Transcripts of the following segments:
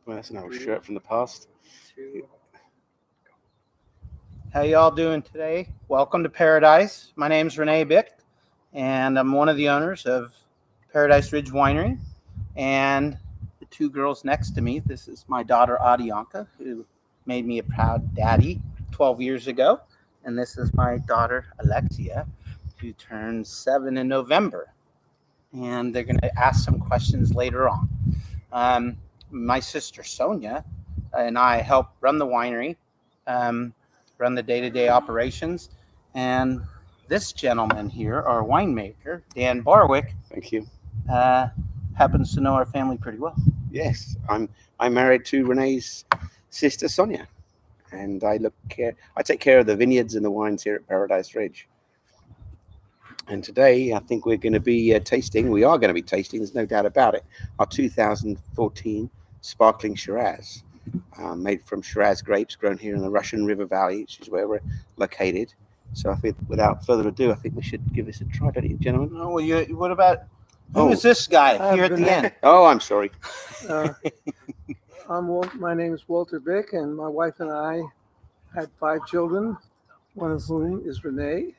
Well, that's an old shirt from the past. How y'all doing today? Welcome to Paradise. My name's Renee Bick, and I'm one of the owners of Paradise Ridge Winery. And the two girls next to me, this is my daughter Adianka, who made me a proud daddy 12 years ago. And this is my daughter Alexia, who turns 7 in November. And they're going to ask some questions later on. My sister Sonia and I help run the winery, run the day-to-day operations. And this gentleman here, our winemaker, Dan Barwick, Thank you. happens to know our family pretty well. Yes, I'm married to Renee's sister Sonia, and I take care of the vineyards and the wines here at Paradise Ridge. And today, I think we're going to be tasting. We are going to be tasting. There's no doubt about it. Our 2014 Sparkling Shiraz, made from Shiraz grapes grown here in the Russian River Valley, which is where we're located. So I think, without further ado, I think we should give this a try, don't you, gentlemen? Oh, well, what about who is this guy here at the end? Oh, I'm sorry. My name is Walter Bick, and my wife and I had 5 children, one of whom is Renee.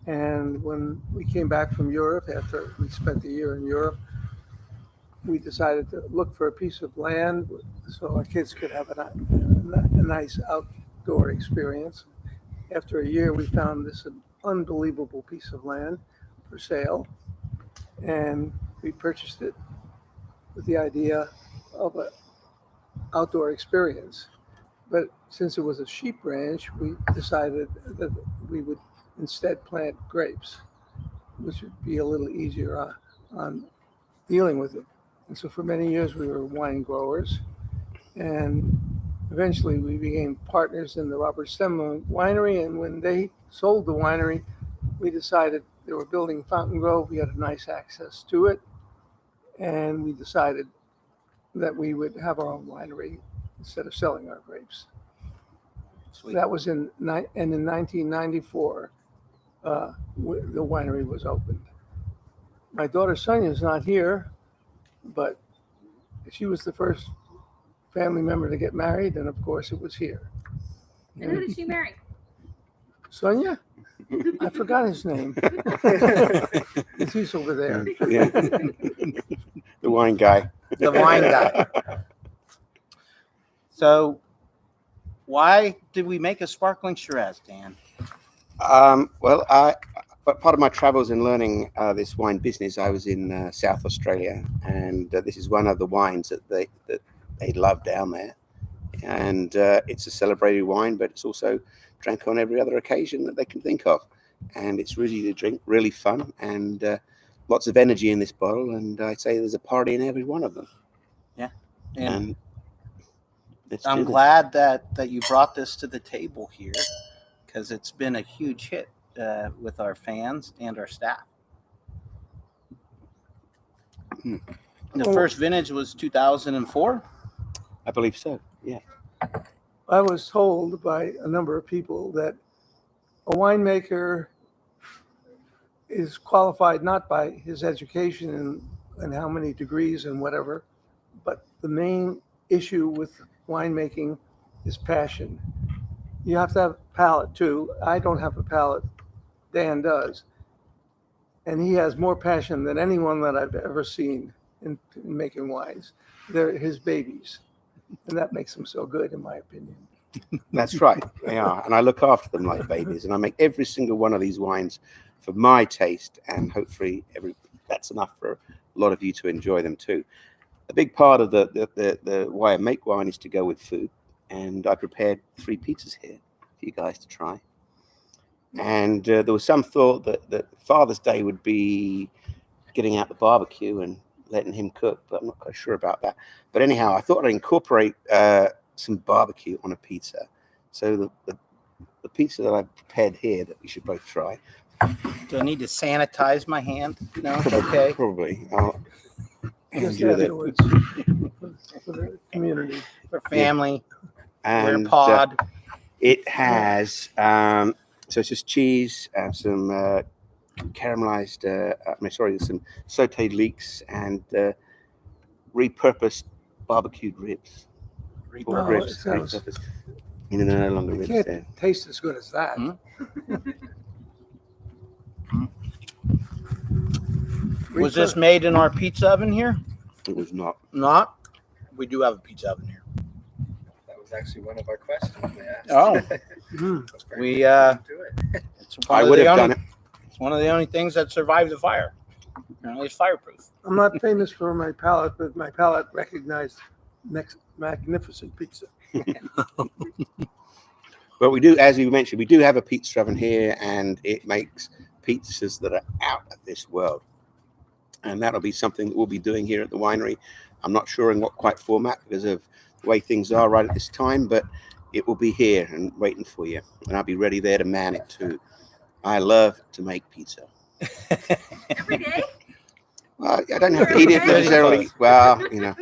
And when we came back from Europe, after we spent a year in Europe, we decided to look for a piece of land so our kids could have a nice outdoor experience. After a year, we found this unbelievable piece of land for sale, and we purchased it with the idea of an outdoor experience. But since it was a sheep ranch, we decided that we would instead plant grapes, which would be a little easier on dealing with it. And so for many years we were wine growers, and eventually we became partners in the Robert Stemler Winery. And when they sold the winery, we decided they were building Fountain Grove. We had a nice access to it, and we decided that we would have our own winery instead of selling our grapes. Sweet. That was in 1994. The winery was opened. My daughter Sonia is not here, but she was the first family member to get married, and of course it was here. And who did she marry? Sonia? I forgot his name. He's over there. Yeah. The wine guy. The wine guy. So, why did we make a Sparkling Shiraz, Dan? But part of my travels in learning this wine business, I was in South Australia, and this is one of the wines that they love down there. And it's a celebrated wine, but it's also drank on every other occasion that they can think of. And it's really to drink, really fun, and lots of energy in this bottle. And I'd say there's a party in every one of them. Yeah. And I'm glad that you brought this to the table here, because it's been a huge hit with our fans and our staff. The first vintage was 2004? I believe so, yeah. I was told by a number of people that a winemaker is qualified not by his education and how many degrees and whatever, but the main issue with winemaking is passion. You have to have a palate too. I don't have a palate. Dan does. And he has more passion than anyone that I've ever seen in making wines. They're his babies. And that makes them so good, in my opinion. That's right. They are. And I look after them like babies. And I make every single one of these wines for my taste. And hopefully that's enough for a lot of you to enjoy them too. A big part of the why I make wine is to go with food. And I prepared 3 pizzas here for you guys to try. And there was some thought that Father's Day would be getting out the barbecue and letting him cook, but I'm not quite sure about that. But anyhow, I thought I'd incorporate some barbecue on a pizza. So the pizza that I prepared here that we should both try. Do I need to sanitize my hand? No, it's okay. Probably. Just afterwards for the community. For family. And we're pod. It has so it's just cheese, some caramelized, some sauteed leeks and repurposed barbecued ribs. Wow, ribs, it sounds- peppers. You know, they're no longer It ribs can't there. taste as good as that. Was this made in our pizza oven here? It was not. Not. We do have a pizza oven here. That was actually one of our questions they asked. Oh. Mm. We, Do it. It's one I of would the have only- done it. It's one of the only things that survived the fire. Apparently, it's fireproof. I'm not famous for my palate, but my palate recognized magnificent pizza. But we do, as you mentioned, we do have a pizza oven here, and it makes pizzas that are out of this world. And that'll be something that we'll be doing here at the winery. I'm not sure in what quite format because of the way things are right at this time, but it will be here and waiting for you. And I'll be ready there to man it too. I love to make pizza. Every day? Well, I don't have to eat it necessarily. Well, you know,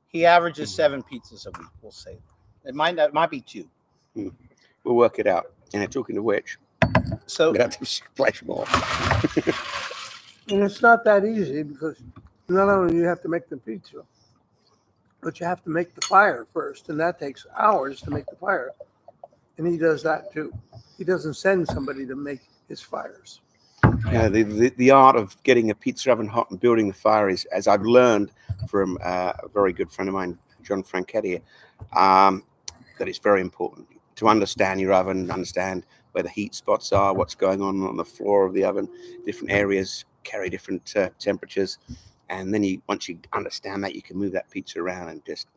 He averages 7 pizzas a week. We'll say it might be 2. we'll work it out. And talking to which, So I'm going to have to splash more. And it's not that easy because not only do you have to make the pizza, but you have to make the fire first. And that takes hours to make the fire. And he does that too. He doesn't send somebody to make his fires. The art of getting a pizza oven hot and building the fire is, as I've learned from a very good friend of mine, John Franchetti, that it's very important to understand your oven, understand where the heat spots are, what's going on the floor of the oven. Different areas carry different temperatures, and then once you understand that, you can move that pizza around and just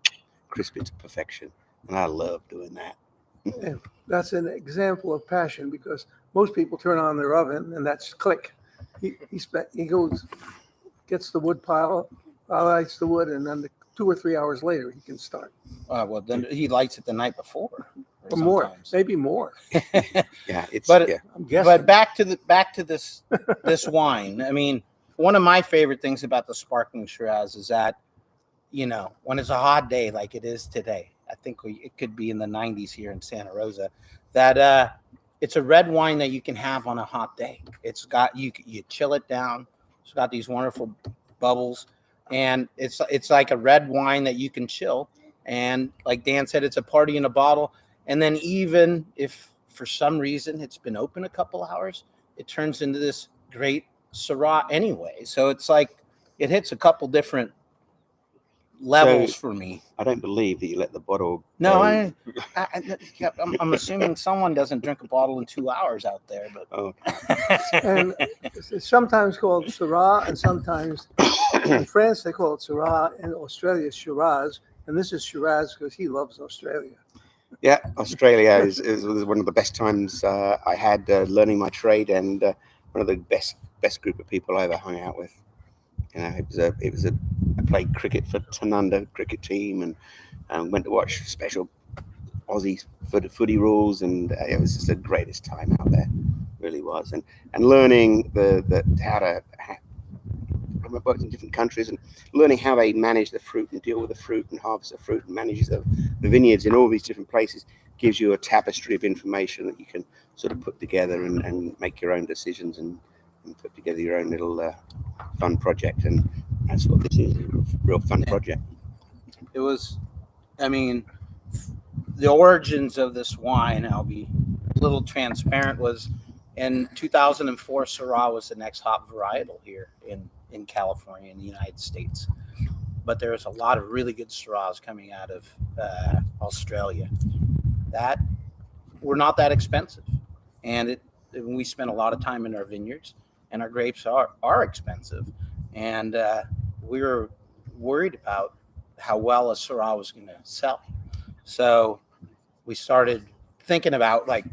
crisp it to perfection. And I love doing that. And that's an example of passion because most people turn on their oven and that's click. He goes, gets the wood pile, lights the wood, and then 2 or 3 hours later he can start. well, then he lights it the night before. Or more, sometimes. maybe more. Yeah, it's But- yeah. I'm guessing. But back to this this wine. I mean, one of my favorite things about the Sparkling Shiraz is that, you know, when it's a hot day like it is today, I think it could be in the 90s here in Santa Rosa, that it's a red wine that you can have on a hot day. It's got you chill it down. It's got these wonderful bubbles, and it's like a red wine that you can chill. And like Dan said, it's a party in a bottle. And then even if for some reason it's been open a couple hours, it turns into this great Syrah anyway. So it's like it hits a couple different levels for me. I don't believe that you let the bottle. No, go. I'm assuming someone doesn't drink a bottle in 2 hours out there, but Oh, And it's sometimes called Syrah, and sometimes in France they call it Syrah, in Australia Shiraz, and this is Shiraz because he loves Australia. yeah, Australia was one of the best times I had learning my trade, and one of the best group of people I ever hung out with. You know, I played cricket for Tanunda cricket team, and went to watch special Aussie footy rules, and it was just the greatest time out there, really was. And learning I worked in different countries and learning how they manage the fruit and deal with the fruit and harvest the fruit and manage the vineyards in all these different places gives you a tapestry of information that you can sort of put together and make your own decisions and put together your own little fun project. And that's what this is, a real fun project. it was, I mean, the origins of this wine, I'll be a little transparent, was in 2004, Syrah was the next hop varietal here in California, in the United States. But there's a lot of really good Syrahs coming out of Australia that were not that expensive. And we spent a lot of time in our vineyards, and our grapes are expensive. And we were worried about how well a Syrah was going to sell. So we started thinking about, like,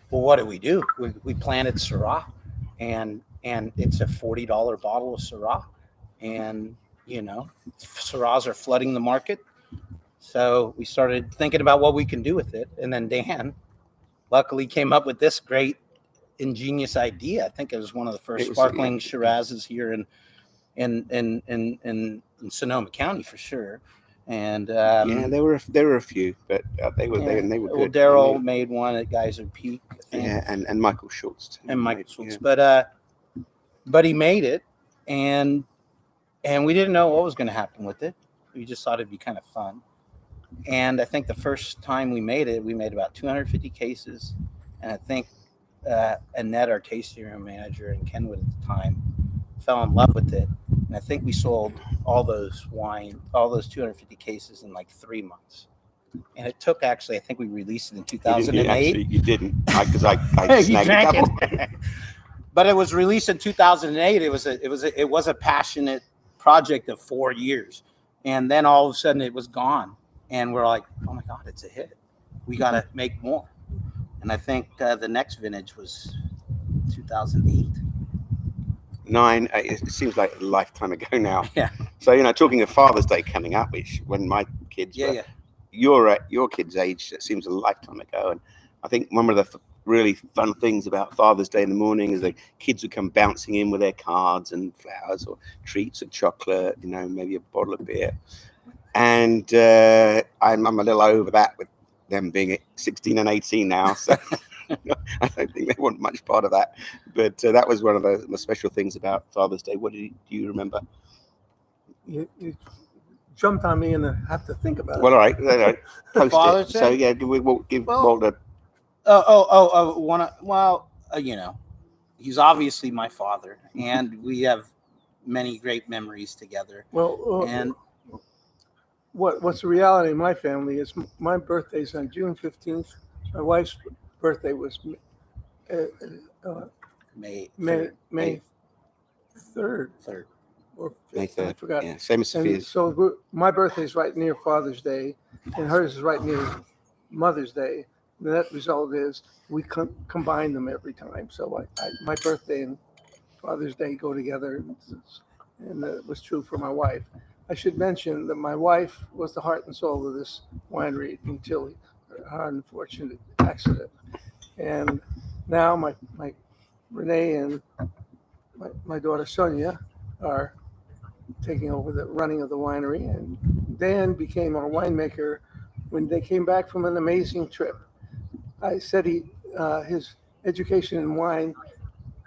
well, what do? We planted Syrah, and it's a $40 bottle of Syrah. And, you know, Syrahs are flooding the market. So we started thinking about what we can do with it. And then Dan luckily came up with this great, ingenious idea. I think it was one of the first sparkling Shirazes here in Sonoma County for sure. And yeah, there were a few, but they were good. Well, Daryl made one at Geyser Peak, I think. Yeah, and Michael Schultz too. And Michael Schultz, yeah. But he made it, and we didn't know what was going to happen with it. We just thought it'd be kind of fun, And I think the first time we made it, we made about 250 cases. And I think Annette, our tasting room manager, and Kenwood at the time fell in love with it. And I think we sold all those 250 cases in like 3 months. And it took I think we released it in 2008. You didn't, because I You snagged a drank couple. it. But it was released in 2008. It was a passionate project of 4 years. And then all of a sudden it was gone. And we're like, oh my God, it's a hit. We got to make more. And I think the next vintage was 2008. 9, it seems like a lifetime ago now. Yeah. So, talking of Father's Day coming up, which when my kids were your kids' age, it seems a lifetime ago. And I think one of the really fun things about Father's Day in the morning is the kids would come bouncing in with their cards and flowers or treats or chocolate, maybe a bottle of beer. And I'm a little over that with them being 16 and 18 now. So I don't think they want much part of that. But that was one of the special things about Father's Day. What do you remember? You jumped on me and I have to think about it. Well, all right. Post Father's it. Day? So, yeah, we'll give Walter. He's obviously my father, and we have many great memories together. Well, and what's the reality in my family is my birthday's on June 15th. My wife's birthday was May 3rd. Or 5th, May 3rd. I forgot. Yeah, same as And Sophia's. so my birthday's right near Father's Day, and hers is right near Mother's Day. The net result is we combine them every time. So my birthday and Father's Day go together, and that was true for my wife. I should mention that my wife was the heart and soul of this winery until her unfortunate accident. And now my Renee and my daughter Sonia are taking over the running of the winery. And Dan became our winemaker when they came back from an amazing trip. I said his education in wine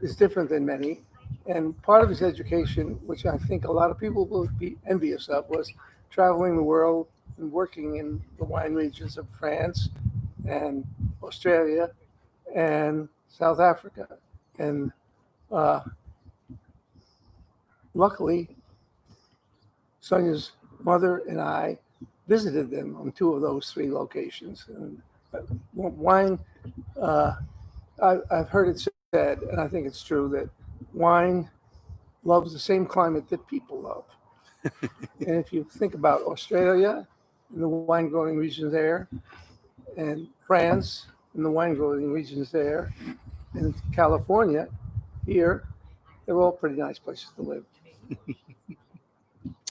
is different than many. And part of his education, which I think a lot of people will be envious of, was traveling the world and working in the wine regions of France and Australia and South Africa. And luckily, Sonia's mother and I visited them on 2 of those 3 locations. And wine, I've heard it said, and I think it's true, that wine loves the same climate that people love. And if you think about Australia and the wine growing regions there, and France and the wine growing regions there, and California here, they're all pretty nice places to live.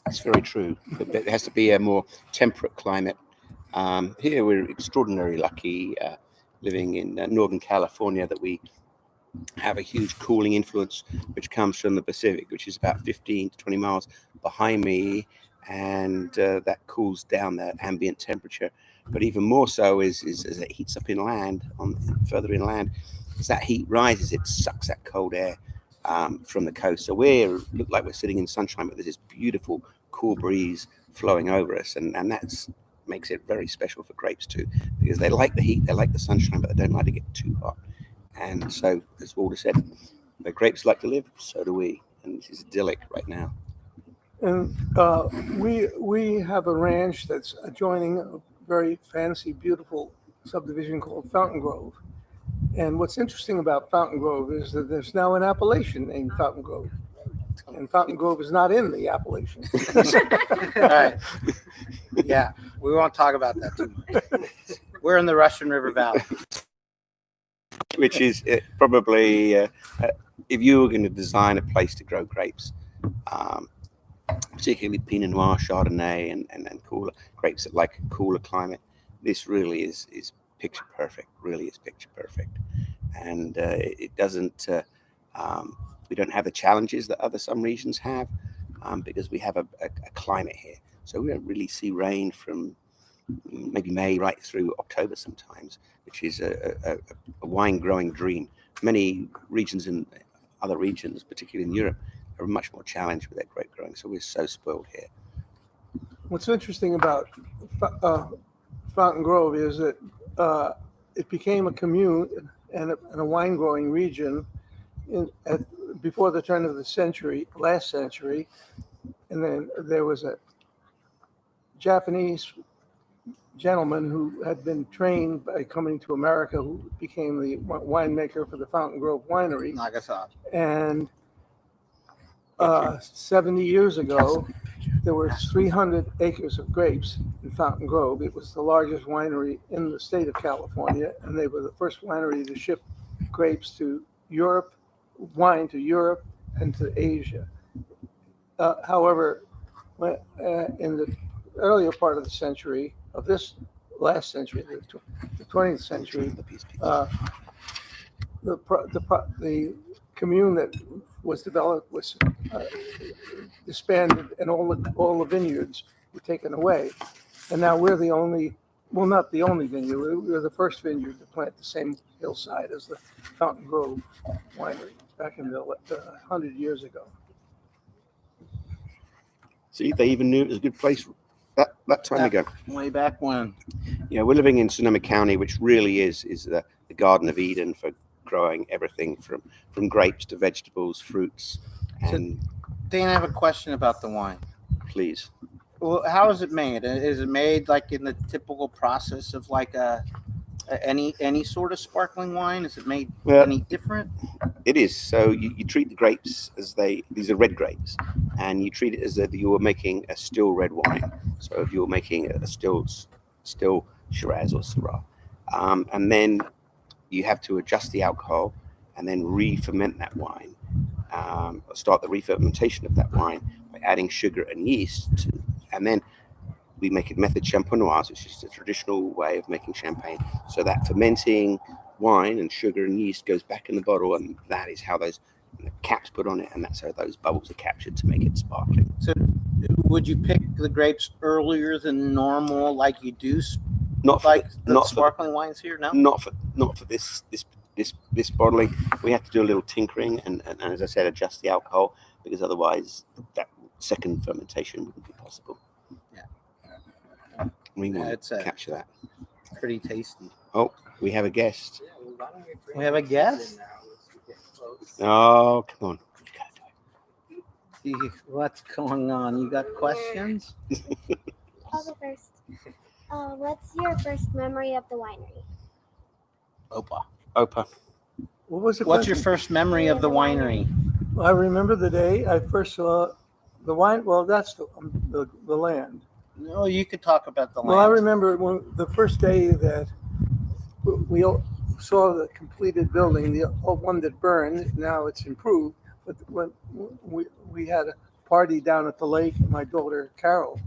That's very true. There has to be a more temperate climate. Here we're extraordinarily lucky living in Northern California that we have a huge cooling influence which comes from the Pacific, which is about 15 to 20 miles behind me, and that cools down the ambient temperature. But even more so is as it heats up inland, further inland, as that heat rises, it sucks that cold air from the coast. So we look like we're sitting in sunshine, but there's this beautiful cool breeze flowing over us, and that makes it very special for grapes too, because they like the heat, they like the sunshine, but they don't like to get too hot. And so, as Walter said, the grapes like to live, so do we, and this is idyllic right now. And we have a ranch that's adjoining a very fancy, beautiful subdivision called Fountain Grove. And what's interesting about Fountain Grove is that there's now an appellation named Fountain Grove. And Fountain Grove is not in the appellation. All right. Yeah, we won't talk about that too much. We're in the Russian River Valley. Which is probably, if you were going to design a place to grow grapes, particularly Pinot Noir, Chardonnay, and cooler grapes that like a cooler climate, this really is picture perfect. Really is picture perfect, and it doesn't. We don't have the challenges that some regions have because we have a climate here. So we don't really see rain from maybe May right through October sometimes, which is a wine growing dream. Many regions in other regions, particularly in Europe, are much more challenged with their grape growing. So we're so spoiled here. What's interesting about Fountain Grove is that it became a commune and a wine growing region before the turn of the century, last century. And then there was a Japanese gentleman who had been trained by coming to America, who became the winemaker for the Fountain Grove Winery. Nagasaki. And 70 years ago, there were 300 acres of grapes in Fountain Grove. It was the largest winery in the state of California, and they were the first winery to ship grapes to Europe, wine to Europe and to Asia. However, in the earlier part of the century, of this last century, the 20th century, the commune that was developed was disbanded, and all the vineyards were taken away. And now we're the only, well, not the only vineyard, we were the first vineyard to plant the same hillside as the Fountain Grove Winery back in the 100 years ago. See, they even knew it was a good place that time ago. Way back when. Yeah, we're living in Sonoma County, which really is the Garden of Eden for growing everything from grapes to vegetables, fruits, and Dan, I have a question about the wine. please. Well, how is it made? Is it made like in the typical process of like any sort of sparkling wine? Is it made any different? It is. So you treat the grapes as these are red grapes, and you treat it as if you were making a still red wine. So if you were making a still Shiraz or Syrah, and then you have to adjust the alcohol and then re-ferment that wine, start the re-fermentation of that wine by adding sugar and yeast, and then we make it method champenoise, which is the traditional way of making champagne. So that fermenting wine and sugar and yeast goes back in the bottle, and that is how those caps put on it, and that's how those bubbles are captured to make it sparkling. So would you pick the grapes earlier than normal, like you do Not for like the, the sparkling wines here? No, not for this bottling. We have to do a little tinkering and as I said, adjust the alcohol, because otherwise that second fermentation wouldn't be possible. Yeah, we want to capture that. Pretty tasty. Oh, we have a guest. We have a guest. Oh, come on. See what's going on. You got questions? I'll go first. What's your first memory of the winery? Opa. What was it? What's your first memory of the winery? I remember the day I first saw the wine. Well, that's the land. No, you could talk about the land. Well, I remember the first day that we saw the completed building, the one that burned. Now it's improved. But when we had a party down at the lake, and my daughter Carol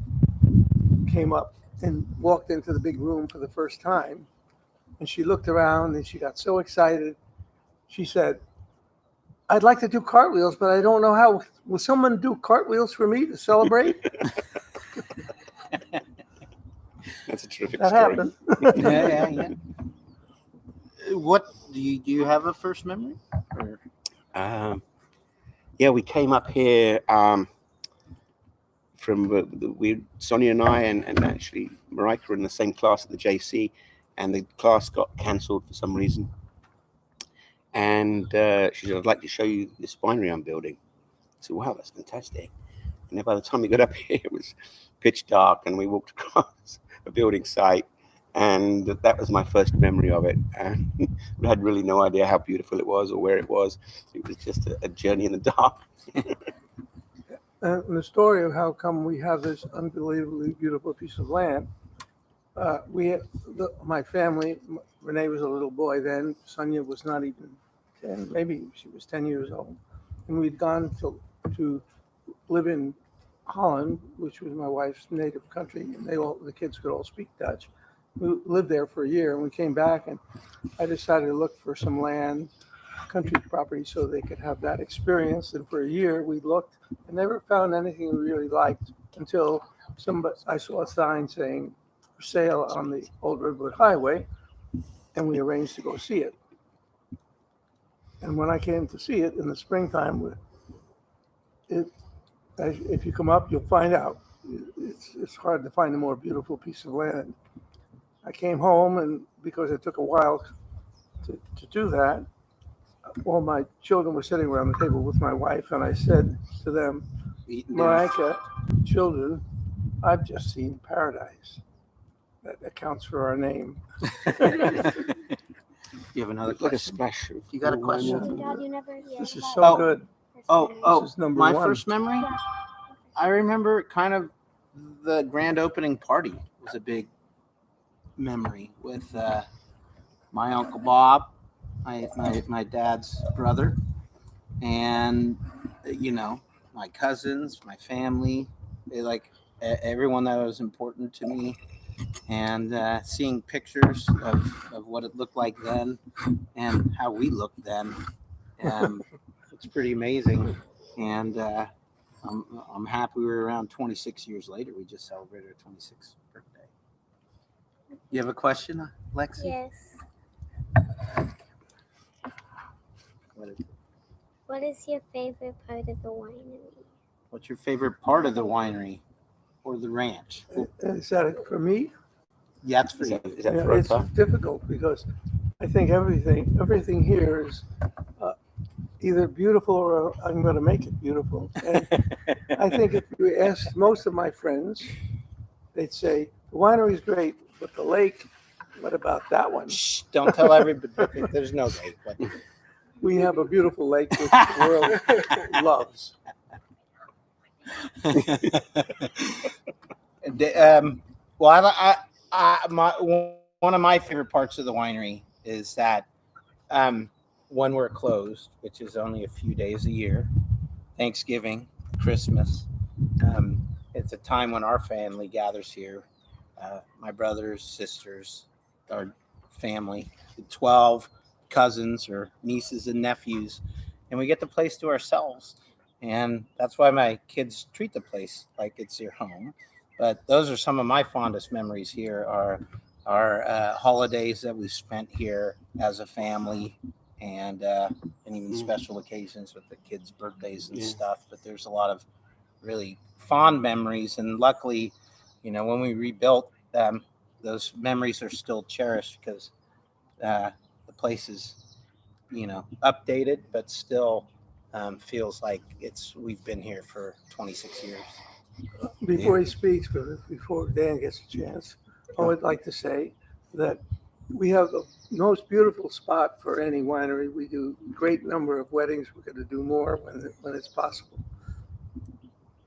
came up and walked into the big room for the first time, and she looked around and she got so excited. She said, "I'd like to do cartwheels, but I don't know how. Will someone do cartwheels for me to celebrate?" That's a terrific That story. happened. Yeah. What do you have a first memory? Or? Yeah, we came up here from Sonia and I, and actually Marika were in the same class at the JC, and the class got cancelled for some reason. And she said, "I'd like to show you this winery I'm building." I said, "Wow, that's fantastic." And then by the time we got up here, it was pitch dark, and we walked across a building site, and that was my first memory of it. And we had really no idea how beautiful it was or where it was. It was just a journey in the dark. And the story of how come we have this unbelievably beautiful piece of land. My family, Renee was a little boy then. Sonia was not even 10, maybe she was 10 years old. And we'd gone to live in Holland, which was my wife's native country, and the kids could all speak Dutch. We lived there for a year, and we came back, and I decided to look for some land, country property, so they could have that experience. And for a year, we looked and never found anything we really liked until I saw a sign saying for sale on the Old Redwood Highway, and we arranged to go see it. And when I came to see it in the springtime, if you come up, you'll find out. it's hard to find a more beautiful piece of land. I came home, and because it took a while to do that, all my children were sitting around the table with my wife, and I said to them, Eating dinner. Micah, children, I've just seen paradise. That accounts for our name. You have another It's like a question? splash. You got a question? Dad, you never This is about so Oh. good. Oh, This is number my one. first memory? Yeah. I remember kind of the grand opening party was a big memory with my Uncle Bob, my dad's brother, and my cousins, my family, everyone that was important to me, and seeing pictures of what it looked like then and how we looked then. It's pretty amazing, and I'm happy we're around 26 years later. We just celebrated our 26th birthday. You have a question, Lexi? Yes. What is your favorite part of the winery? What's your favorite part of the winery or the ranch? Is that it for me? Yeah, it's for Is you. that Yeah, for it's us? difficult because I think everything here is either beautiful or I'm going to make it beautiful. And I think if you ask most of my friends, they'd say the winery is great, but the lake, what about that one? Shh, don't tell everybody. There's no lake. But We have a beautiful lake which the world loves. Well, one of my favorite parts of the winery is that when we're closed, which is only a few days a year, Thanksgiving, Christmas, it's a time when our family gathers here. My brothers, sisters, our family, 12 cousins or nieces and nephews, and we get the place to ourselves. And that's why my kids treat the place like it's their home. But those are some of my fondest memories here are holidays that we spent here as a family, and even special occasions with the kids' birthdays and stuff. But there's a lot of really fond memories, and luckily, when we rebuilt them, those memories are still cherished because the place is, updated, but still feels like we've been here for 26 years. Before he speaks, but before Dan gets a chance, I would like to say that we have the most beautiful spot for any winery. We do a great number of weddings. We're going to do more when it's possible.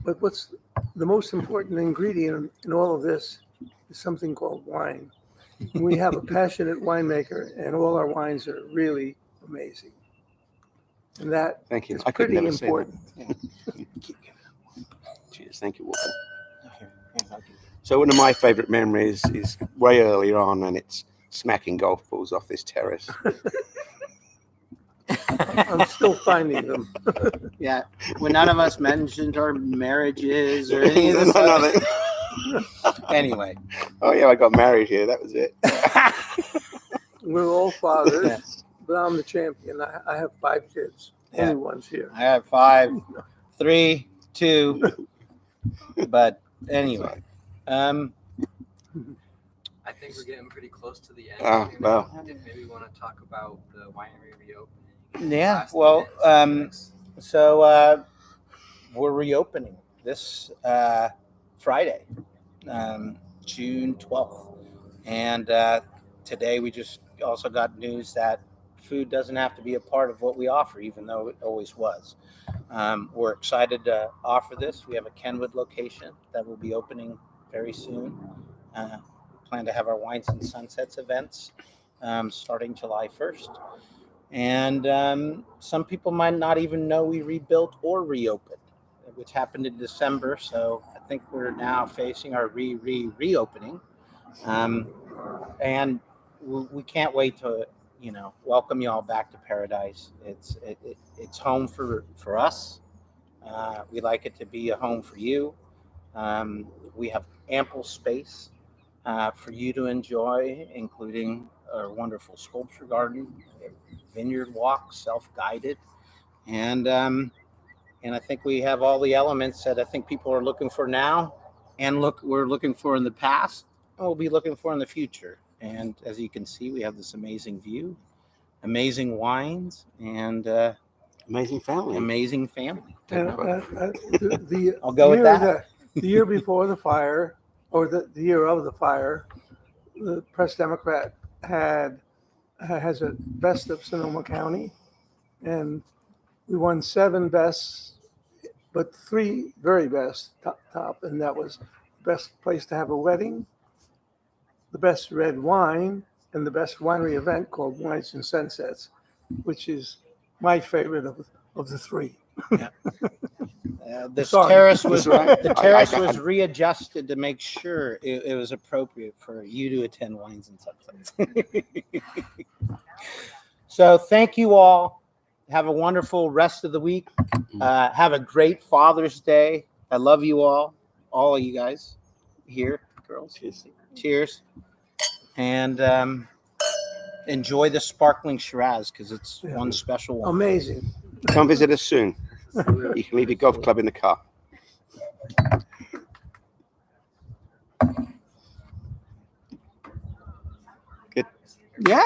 But what's the most important ingredient in all of this is something called wine. We have a passionate winemaker, and all our wines are really amazing. And that Thank you. is I could pretty never say that. important. Cheers. Thank you, Walter. So one of my favourite memories is way earlier on, and it's smacking golf balls off this terrace. I'm still finding them. Yeah, when none of us mentioned our marriages or any of this. Anyway. Oh yeah, I got married here. That was it. We're all fathers, Yes. but I'm the champion. I have 5 kids. Yeah. Only one's here. I have 5, 3, 2. But anyway, I think we're getting pretty close to the end. Oh, well. Maybe we want to talk about the winery reopening. yeah. Last Well, minutes. so we're reopening this Friday, June 12th, and today we just also got news that food doesn't have to be a part of what we offer, even though it always was. We're excited to offer this. We have a Kenwood location that will be opening very soon. We plan to have our Wines and Sunsets events starting July 1st. And some people might not even know we rebuilt or reopened, which happened in December. So I think we're now facing our reopening. And we can't wait to welcome you all back to Paradise. It's home for us. We like it to be a home for you. We have ample space for you to enjoy, including a wonderful sculpture garden, vineyard walk, self-guided, and I think we have all the elements that I think people are looking for now and we're looking for in the past, and we'll be looking for in the future. And as you can see, we have this amazing view, amazing wines, and Amazing family. amazing family. And I'll go with that. The year before the fire, or the year of the fire, the Press Democrat has a best of Sonoma County, and we won 7 bests, but 3 very best top, and that was the best place to have a wedding, the best red wine, and the best winery event called Wines and Sunsets, which is my favorite of the 3. This Sorry. terrace was the terrace I- was readjusted to make sure it was appropriate for you to attend Wines and Sunsets. So thank you all. Have a wonderful rest of the week. Have a great Father's Day. I love you all of you guys here, girls. Cheers. Cheers. And enjoy the Sparkling Shiraz because it's one special one. Amazing. Come visit us soon. You can leave your golf club in the car. Good. Yeah.